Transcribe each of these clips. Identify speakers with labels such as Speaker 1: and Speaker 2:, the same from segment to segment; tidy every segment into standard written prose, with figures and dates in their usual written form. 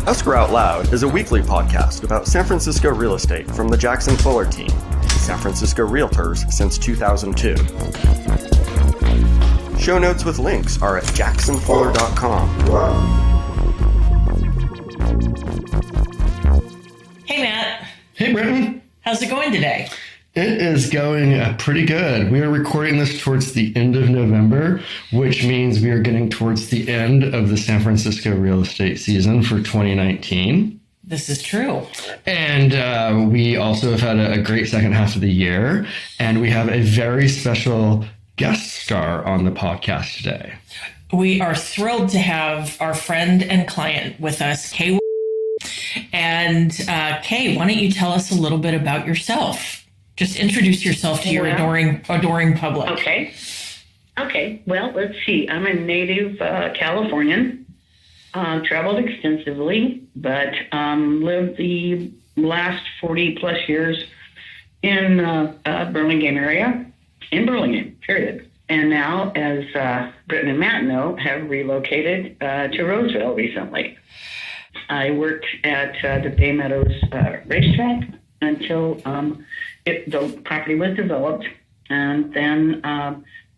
Speaker 1: Escrow Out Loud is a weekly podcast about San Francisco real estate from the Jackson Fuller team, San Francisco Realtors since 2002. Show notes with links are at jacksonfuller.com.
Speaker 2: Hey, Matt.
Speaker 3: Hey, Britton.
Speaker 2: How's it going today?
Speaker 3: It is going pretty good. We are recording this towards the end of November, which means we are getting towards the end of the San Francisco real estate season for 2019.
Speaker 2: This is true.
Speaker 3: And we also have had a great second half of the year, and we have a very special guest star on the podcast today.
Speaker 2: We are thrilled to have our friend and client with us, Kay. And Kay, why don't you tell us a little bit about yourself? Just introduce yourself to your adoring public.
Speaker 4: Okay. Well, let's see. I'm a native Californian. Traveled extensively, but lived the last 40 plus years in Burlingame area, in Burlingame, period. And now, as Britton and Matt know, have relocated to Roseville recently. I worked at the Bay Meadows racetrack until the property was developed, and then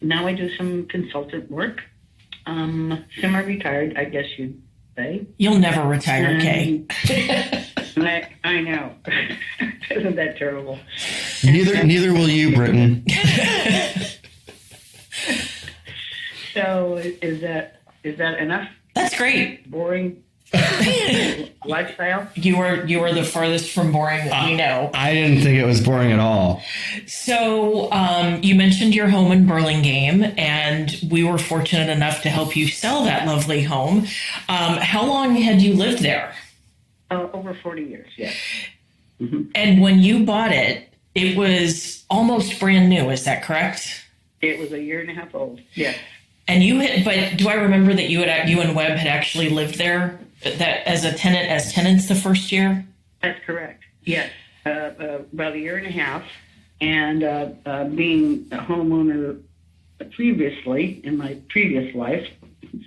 Speaker 4: now I do some consultant work. Semi-retired, I guess you'd say.
Speaker 2: You'll never retire, Kay.
Speaker 4: I know. Isn't that terrible?
Speaker 3: Neither will you, Britton.
Speaker 4: So is that enough?
Speaker 2: That's great.
Speaker 4: Boring lifestyle?
Speaker 2: You are the farthest from boring that we know.
Speaker 3: I didn't think it was boring at all.
Speaker 2: So you mentioned your home in Burlingame, and we were fortunate enough to help you sell that lovely home. How long had you lived there?
Speaker 4: Over 40 years, yes. Mm-hmm.
Speaker 2: And when you bought it, it was almost brand new. Is that correct?
Speaker 4: It was a year and a half old, yes.
Speaker 2: And but do I remember that you and Webb had actually lived there as tenants the first year?
Speaker 4: That's correct. Yes, about a year and a half, and being a homeowner previously in my previous life,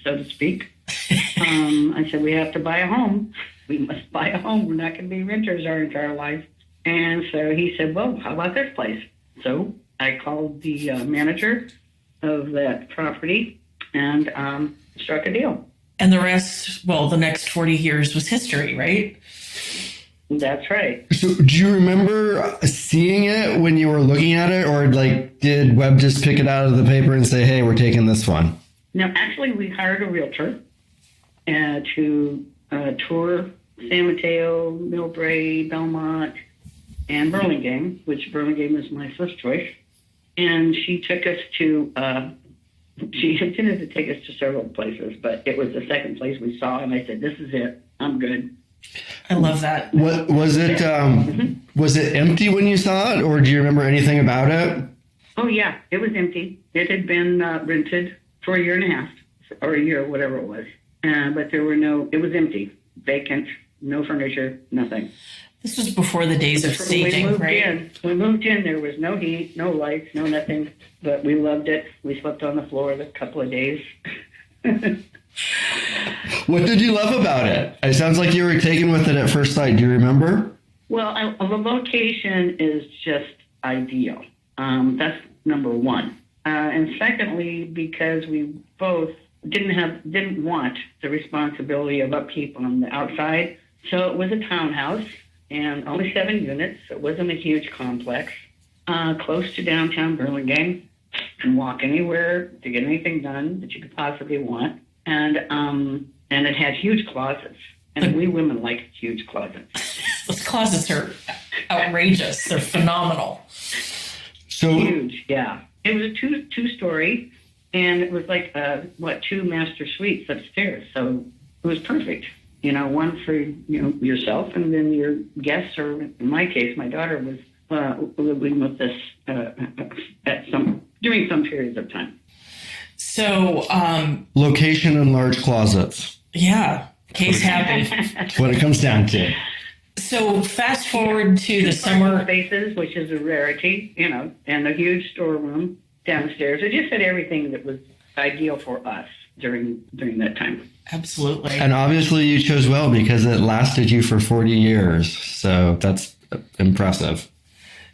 Speaker 4: so to speak, I said we have to buy a home. We must buy a home. We're not going to be renters our entire life. And so he said, "Well, how about this place?" So I called the manager of that property and struck a deal.
Speaker 2: And the rest, the next 40 years was history, right?
Speaker 4: That's right.
Speaker 3: So do you remember seeing it when you were looking at it, or did Webb just pick it out of the paper and say, "Hey, we're taking this one"?
Speaker 4: No, actually, we hired a realtor to tour San Mateo, Millbrae, Belmont, and Burlingame, which Burlingame is my first choice. And she took us to, she intended to take us to several places, but it was the second place we saw, and I said, "This is it. I'm good."
Speaker 2: I love that.
Speaker 3: What was it? Was it empty when you saw it, or do you remember anything about it?
Speaker 4: Oh, yeah, it was empty. It had been rented for a year and a half, or a year, whatever it was. But it was empty, vacant, no furniture, nothing.
Speaker 2: This was before the days of staging, right?
Speaker 4: We moved in. There was no heat, no lights, no nothing. But we loved it. We slept on the floor a couple of days.
Speaker 3: What did you love about it? It sounds like you were taken with it at first sight. Do you remember?
Speaker 4: Well, the location is just ideal. That's number one. And secondly, because we both didn't want the responsibility of upkeep on the outside. So it was a townhouse. And only 7 units. So it wasn't a huge complex. Close to downtown Burlingame. Can walk anywhere to get anything done that you could possibly want. And it had huge closets. And we women like huge closets.
Speaker 2: Those closets are outrageous. They're phenomenal.
Speaker 3: So
Speaker 4: huge, yeah. It was a two-story, and it was like 2 master suites upstairs. So it was perfect. One for yourself, and then your guests, or in my case, my daughter was living with us during some periods of time.
Speaker 2: So,
Speaker 3: location and large closets.
Speaker 2: Yeah, case happy.
Speaker 3: That's what it comes down to.
Speaker 2: So, fast forward to the summer
Speaker 4: spaces, which is a rarity, and a huge storeroom downstairs. It just had everything that was ideal for us. during that time.
Speaker 2: Absolutely.
Speaker 3: And obviously you chose well because it lasted you for 40 years. So that's impressive.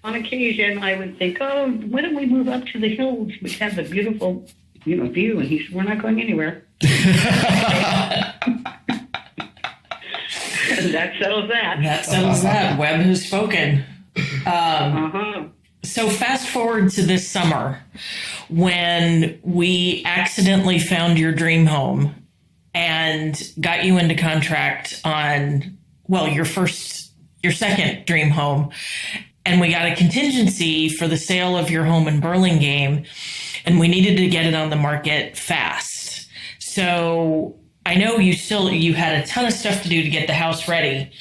Speaker 4: On occasion, I would think, oh, why don't we move up to the hills, which have the beautiful, view? And he said, we're not going anywhere. That settles that.
Speaker 2: That settles that. Webb has spoken. So fast forward to this summer when we accidentally found your dream home and got you into contract on, your second dream home. And we got a contingency for the sale of your home in Burlingame, and we needed to get it on the market fast. So I know you had a ton of stuff to do to get the house ready,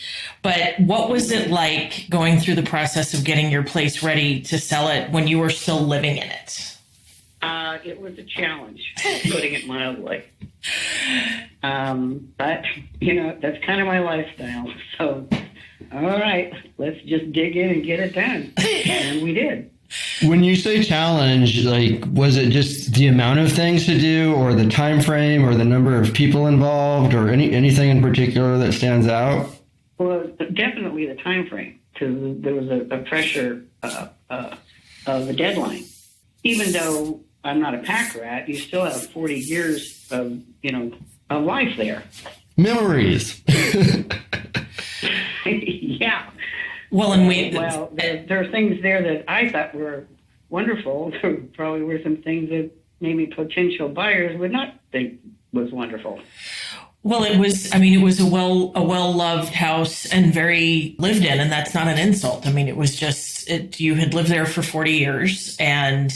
Speaker 2: but what was it like going through the process of getting your place ready to sell it when you were still living in it?
Speaker 4: It was a challenge, putting it mildly. But, that's kind of my lifestyle. So, all right, let's just dig in and get it done. And we did.
Speaker 3: When you say challenge, was it just the amount of things to do or the time frame or the number of people involved or anything in particular that stands out?
Speaker 4: Well, definitely the time frame, because there was a pressure of the deadline. Even though I'm not a pack rat, you still have 40 years of life there.
Speaker 3: Memories.
Speaker 4: Yeah.
Speaker 2: Well,
Speaker 4: there are things there that I thought were wonderful. There probably were some things that maybe potential buyers would not think was wonderful.
Speaker 2: Well, it was a well-loved house and very lived in, and that's not an insult. I mean, it was just, you had lived there for 40 years, and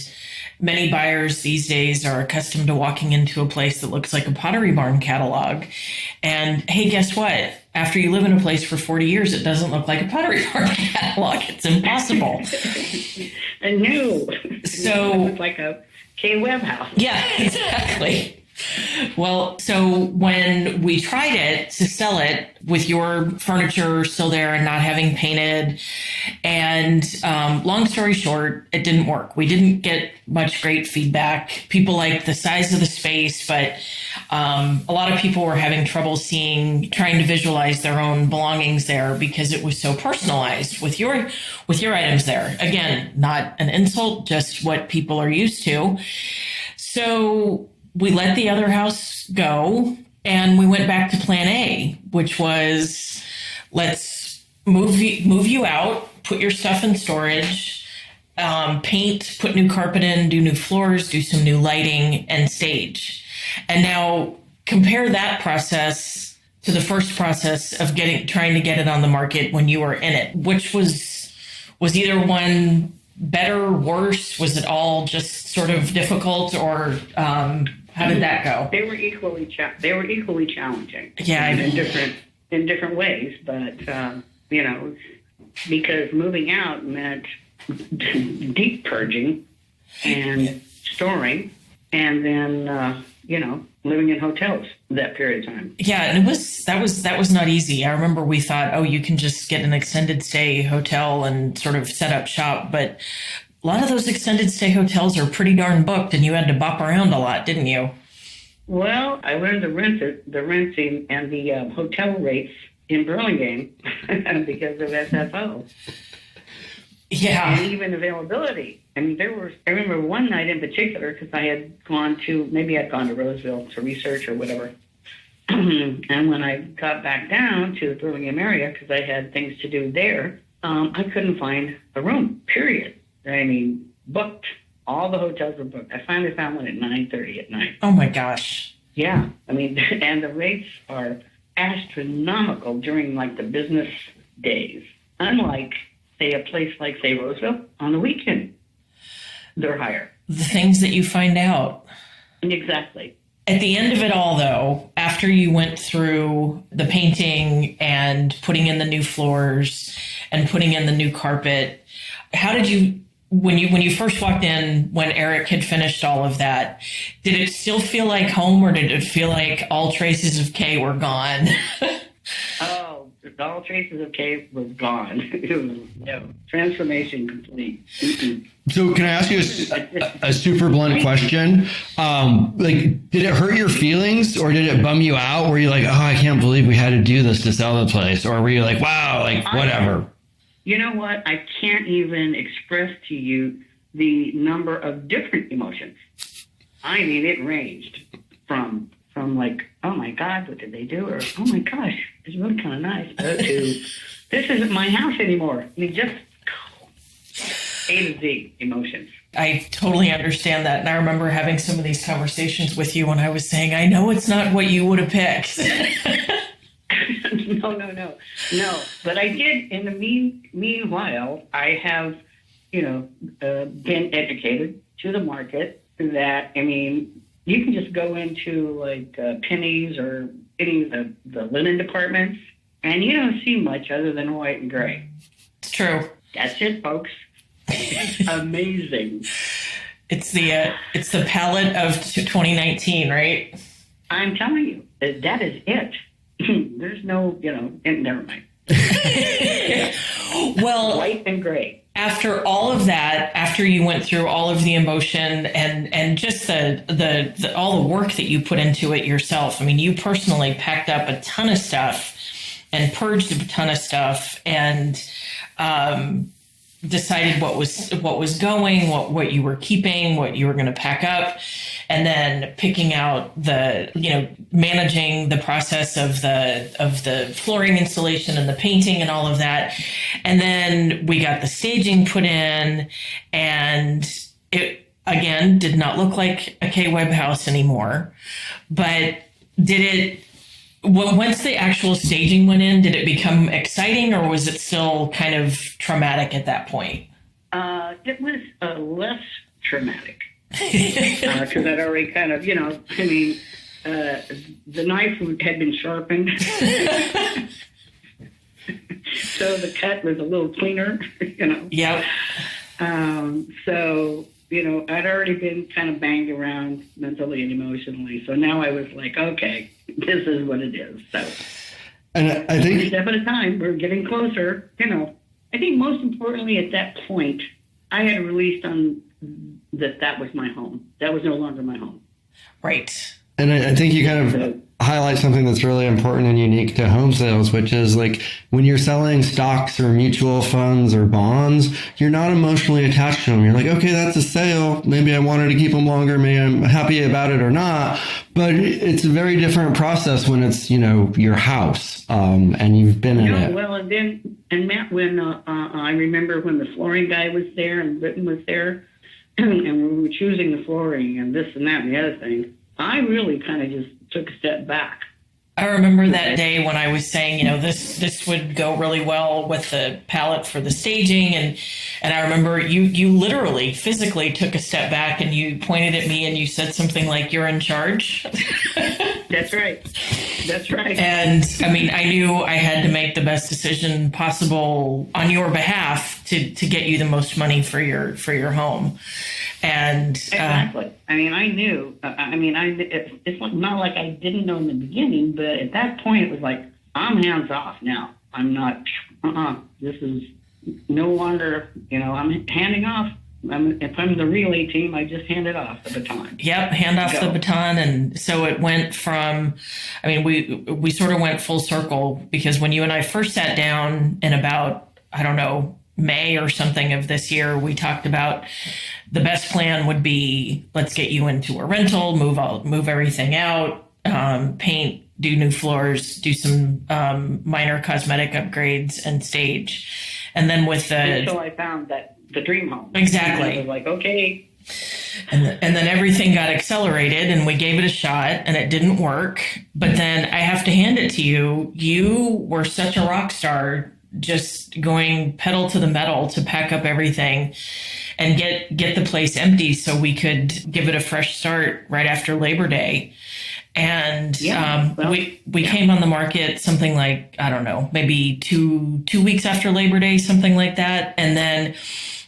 Speaker 2: many buyers these days are accustomed to walking into a place that looks like a Pottery Barn catalog. And hey, guess what? After you live in a place for 40 years, it doesn't look like a Pottery Barn catalog. It's impossible.
Speaker 4: No.
Speaker 2: So
Speaker 4: it's like a K Webb house.
Speaker 2: Yeah, exactly. Well, so when we tried it to sell it with your furniture still there and not having painted, and long story short, it didn't work. We didn't get much great feedback. People liked the size of the space, but a lot of people were having trouble trying to visualize their own belongings there because it was so personalized with your items there. Again, not an insult, just what people are used to. So we let the other house go and we went back to plan A, which was let's move you out, put your stuff in storage, paint, put new carpet in, do new floors, do some new lighting, and stage. And now compare that process to the first process of trying to get it on the market when you were in it. Which was either one better, worse? Was it all just sort of difficult, or how did that go?
Speaker 4: They were equally challenging.
Speaker 2: Yeah,
Speaker 4: in different ways, but because moving out meant deep purging and storing, and then living in hotels that period of time.
Speaker 2: Yeah, and that was not easy. I remember we thought, oh, you can just get an extended stay hotel and sort of set up shop, but a lot of those extended stay hotels are pretty darn booked, and you had to bop around a lot, didn't you?
Speaker 4: Well, I learned the renting and the hotel rates in Burlingame because of SFO.
Speaker 2: Yeah.
Speaker 4: And even availability. I mean, I remember one night in particular, because I'd gone to Roseville to research or whatever. And when I got back down to the Burlingame area, because I had things to do there, I couldn't find a room, period. I mean, booked. All the hotels were booked. I finally found one at 9:30 at night.
Speaker 2: Oh, my gosh.
Speaker 4: Yeah. I mean, and the rates are astronomical during, the business days. Unlike, say, a place like, say, Roseville, on the weekend, they're higher.
Speaker 2: The things that you find out.
Speaker 4: Exactly.
Speaker 2: At the end of it all, though, after you went through the painting and putting in the new floors and putting in the new carpet, how did you... When you first walked in, when Eric had finished all of that, did it still feel like home, or did it feel like all traces of Kay were gone?
Speaker 4: Oh, all traces of Kay was gone. It was transformation complete.
Speaker 3: So can I ask you a super blunt question? Did it hurt your feelings or did it bum you out? Were you like, oh, I can't believe we had to do this to sell the place? Or were you like, wow, whatever?
Speaker 4: You know what? I can't even express to you the number of different emotions. I mean, it ranged from like, oh my God, what did they do? Or, oh my gosh, it's really kind of nice. To, this isn't my house anymore. I mean, just A to Z emotions.
Speaker 2: I totally understand that. And I remember having some of these conversations with you when I was saying, I know it's not what you would have picked.
Speaker 4: No. But I did, in the meanwhile, I have, been educated to the market that, I mean, you can just go into like Penny's or any of the linen departments, and you don't see much other than white and gray.
Speaker 2: It's true.
Speaker 4: That's it, folks. It's amazing.
Speaker 2: It's the palette of 2019, right?
Speaker 4: I'm telling you, that is it. There's no, never mind.
Speaker 2: Well,
Speaker 4: white and gray.
Speaker 2: After all of that, after you went through all of the emotion and just the all the work that you put into it yourself, I mean, you personally packed up a ton of stuff and purged a ton of stuff and decided what was going, what you were keeping, what you were going to pack up, and then picking out managing the process of the flooring installation and the painting and all of that. And then we got the staging put in, and it again did not look like a K-Web house anymore. But once the actual staging went in, did it become exciting, or was it still kind of traumatic at that point?
Speaker 4: It was less traumatic because I'd already kind of, the knife had been sharpened, so the cut was a little cleaner,
Speaker 2: Yep.
Speaker 4: So, I'd already been kind of banged around mentally and emotionally. So now I was like, okay, this is what it is. So,
Speaker 3: and I think
Speaker 4: one step at a time, we're getting closer. I think most importantly at that point, I had released on that was my home. That was no longer my home.
Speaker 2: Right.
Speaker 3: And I think you kind of highlight something that's really important and unique to home sales, which is like when you're selling stocks or mutual funds or bonds, you're not emotionally attached to them. You're like, okay, that's a sale. Maybe I wanted to keep them longer. Maybe I'm happy about it or not. But it's a very different process when it's, your house and you've been in it.
Speaker 4: Well, and Matt, when I remember when the flooring guy was there and Britton was there and we were choosing the flooring and this and that and the other thing, I really kind of just took a step back.
Speaker 2: I remember that day when I was saying, this would go really well with the palette for the staging. And I remember you literally physically took a step back and you pointed at me and you said something like, you're in charge.
Speaker 4: That's right. That's right.
Speaker 2: And I mean, I knew I had to make the best decision possible on your behalf to get you the most money for your home. And
Speaker 4: exactly. I mean, I knew. It's not like I didn't know in the beginning, but at that point, it was like, I'm hands off now. I'm not. This is no longer. I'm handing off. If I'm the relay team, I just handed off the baton.
Speaker 2: Yep, hand off the baton. And so it went from. I mean, we sort of went full circle because when you and I first sat down in about, I don't know, May or something of this year, we talked about the best plan would be, let's get you into a rental, move everything out, paint, do new floors, do some minor cosmetic upgrades and stage. And then
Speaker 4: until I found that the dream home.
Speaker 2: Exactly.
Speaker 4: And I was like, okay.
Speaker 2: And then everything got accelerated and we gave it a shot and it didn't work. But then I have to hand it to you. You were such a rock star, just going pedal to the metal to pack up everything and get the place empty so we could give it a fresh start right after Labor Day. And we came on the market something like, I don't know, maybe two weeks after Labor Day, something like that. And then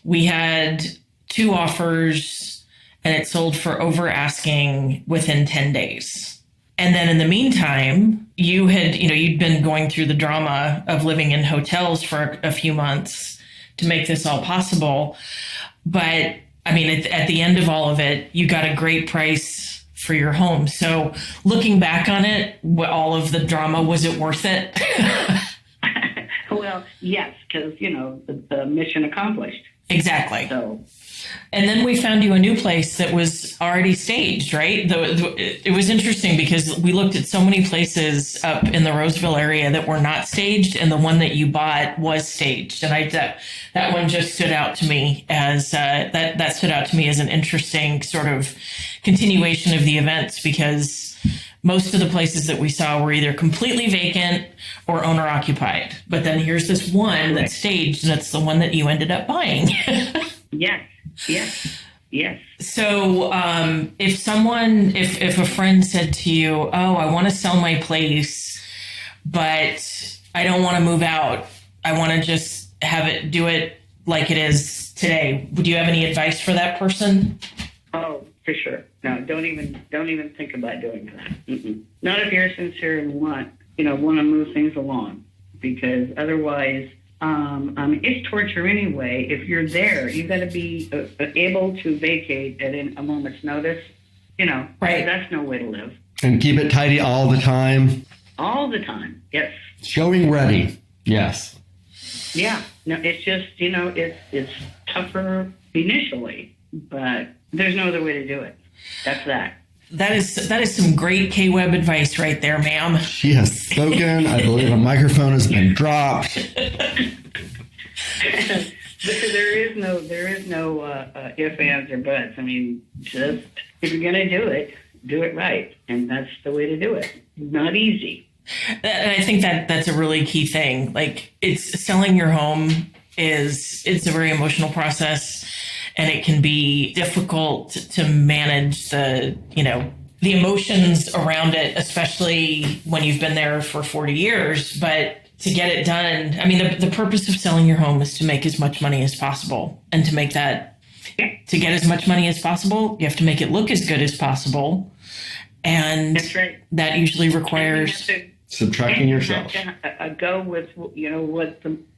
Speaker 2: we had 2 offers and it sold for over asking within 10 days. And then in the meantime, you'd been going through the drama of living in hotels for a few months to make this all possible. But I mean, at the end of all of it, you got a great price for your home. So looking back on it, all of the drama, was it worth it?
Speaker 4: Well, yes, because, the mission accomplished.
Speaker 2: Exactly.
Speaker 4: So.
Speaker 2: And then we found you a new place that was already staged, right? It was interesting because we looked at so many places up in the Roseville area that were not staged, and the one that you bought was staged. And that one just stood out to me as that stood out to me as an interesting sort of continuation of the events, because most of the places that we saw were either completely vacant or owner occupied. But then here's this one that's staged, and it's the one that you ended up buying.
Speaker 4: Yes.
Speaker 2: So if a friend said to you, oh, I want to sell my place, but I don't want to move out, I want to just do it like it is today, would you have any advice for that person?
Speaker 4: Oh, for sure. No, don't even think about doing that. Mm-mm. Not if you're sincere and want to move things along, because otherwise, it's torture anyway. If you're there, you've got to be able to vacate at a moment's notice. Right. That's no way to live.
Speaker 3: And keep it tidy all the time.
Speaker 4: All the time. Yes.
Speaker 3: Showing ready. Yes.
Speaker 4: Yeah. No, it's just, it's tougher initially, but there's no other way to do it. That's that.
Speaker 2: That is some great K-Web advice right there, ma'am.
Speaker 3: She has spoken. I believe a microphone has been dropped.
Speaker 4: There is no ifs, ands, or buts. I mean, just if you're going to do it right, and that's the way to do it. Not easy.
Speaker 2: And I think that's a really key thing. Like, it's selling your home it's a very emotional process. And it can be difficult to manage the emotions around it, especially when you've been there for 40 years. But to get it done, I mean, the purpose of selling your home is to make as much money as possible. And to make that, to get as much money as possible, you have to make it look as good as possible. And
Speaker 4: that's right.
Speaker 2: That usually requires
Speaker 3: subtracting yourself.
Speaker 4: Go with,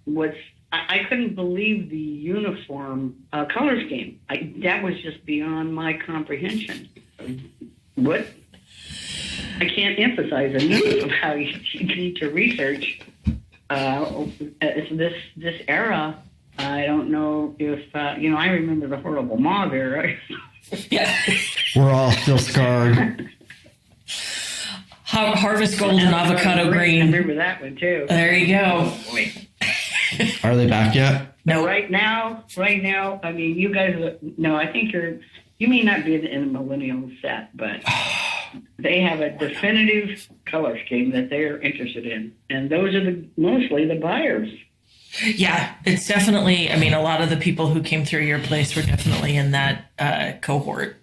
Speaker 4: what's I couldn't believe the uniform color scheme. That was just beyond my comprehension. What? I can't emphasize enough of how you need to research this era. I don't know if, I remember the horrible mauve era.
Speaker 2: Yeah.
Speaker 3: We're all still scarred.
Speaker 2: Harvest gold and avocado green.
Speaker 4: I remember that one, too.
Speaker 2: There you go.
Speaker 4: Oh, boy.
Speaker 3: Are they back yet?
Speaker 4: No, right now, I mean, you guys, no, I think you may not be in a millennial set, but they have a definitive color scheme that they are interested in. And those are mostly the buyers.
Speaker 2: Yeah, it's definitely, I mean, a lot of the people who came through your place were definitely in that cohort.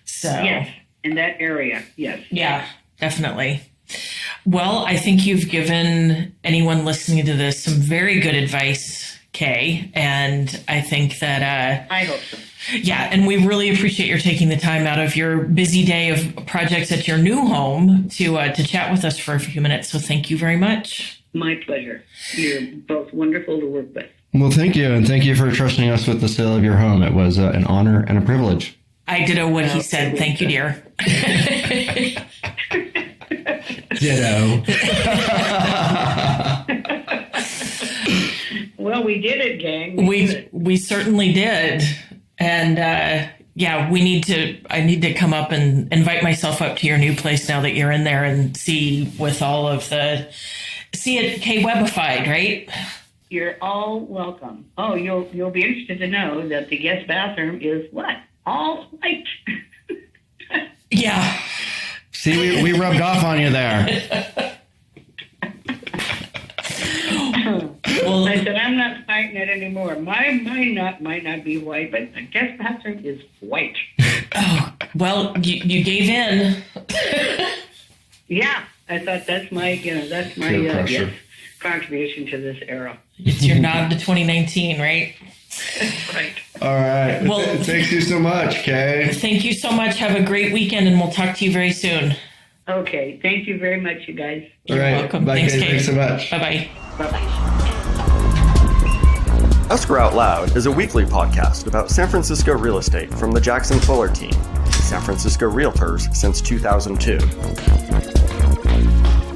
Speaker 2: So,
Speaker 4: yes, in that area, yes.
Speaker 2: Yeah, definitely. Well, I think you've given anyone listening to this some very good advice, Kay. And I think that...
Speaker 4: I hope so.
Speaker 2: Yeah, and we really appreciate your taking the time out of your busy day of projects at your new home to chat with us for a few minutes. So thank you very much.
Speaker 4: My pleasure. You're both wonderful to work with.
Speaker 3: Well, thank you. And thank you for trusting us with the sale of your home. It was an honor and a privilege.
Speaker 2: I ditto what he said. Thank you, dear.
Speaker 3: Ditto.
Speaker 4: Well, we did it, gang.
Speaker 2: We certainly did. And I need to come up and invite myself up to your new place now that you're in there and see it K-webified, right?
Speaker 4: You're all welcome. Oh, you'll be interested to know that the guest bathroom is what? All white.
Speaker 2: Yeah.
Speaker 3: See, we rubbed off on you there.
Speaker 4: Well, I said, I'm not fighting it anymore. Mine might not be white, but the guest bathroom is white.
Speaker 2: Oh, well, you gave in.
Speaker 4: Yeah, I thought that's my contribution to this era.
Speaker 2: It's your nod to 2019, right?
Speaker 4: Right.
Speaker 3: All right.
Speaker 2: Well,
Speaker 3: thank you so much, Kay.
Speaker 2: Thank you so much. Have a great weekend, and we'll talk to you very soon.
Speaker 4: Okay. Thank you very much, you guys.
Speaker 2: You're welcome.
Speaker 3: Bye,
Speaker 2: Thanks,
Speaker 3: Kay.
Speaker 2: Kay.
Speaker 3: Thanks so much.
Speaker 2: Bye-bye.
Speaker 4: Bye-bye.
Speaker 1: Escrow Out Loud is a weekly podcast about San Francisco real estate from the Jackson Fuller team, San Francisco Realtors since 2002.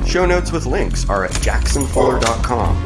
Speaker 1: Show notes with links are at jacksonfuller.com.